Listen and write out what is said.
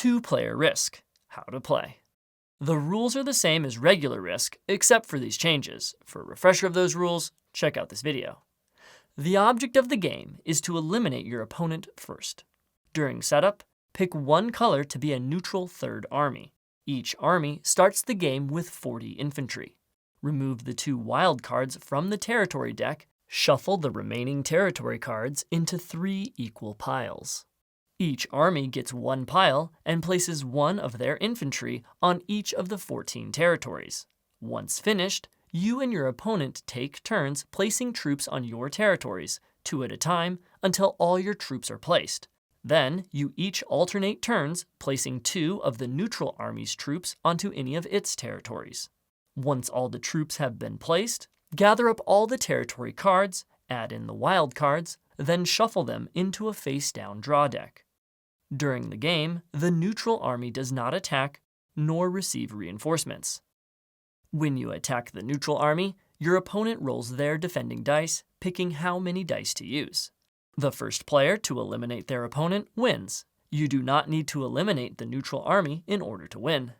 Two-player Risk. How to play. The rules are the same as regular Risk, except for these changes. For a refresher of those rules, check out this video. The object of the game is to eliminate your opponent first. During setup, pick one color to be a neutral third army. Each army starts the game with 40 infantry. Remove the 2 wild cards from the territory deck. Shuffle the remaining territory cards into 3 equal piles. Each army gets 1 pile and places 1 of their infantry on each of the 14 territories. Once finished, you and your opponent take turns placing troops on your territories, 2 at a time, until all your troops are placed. Then, you each alternate turns placing 2 of the neutral army's troops onto any of its territories. Once all the troops have been placed, gather up all the territory cards, add in the wild cards, then shuffle them into a face-down draw deck. During the game, the neutral army does not attack nor receive reinforcements. When you attack the neutral army, your opponent rolls their defending dice, picking how many dice to use. The first player to eliminate their opponent wins. You do not need to eliminate the neutral army in order to win.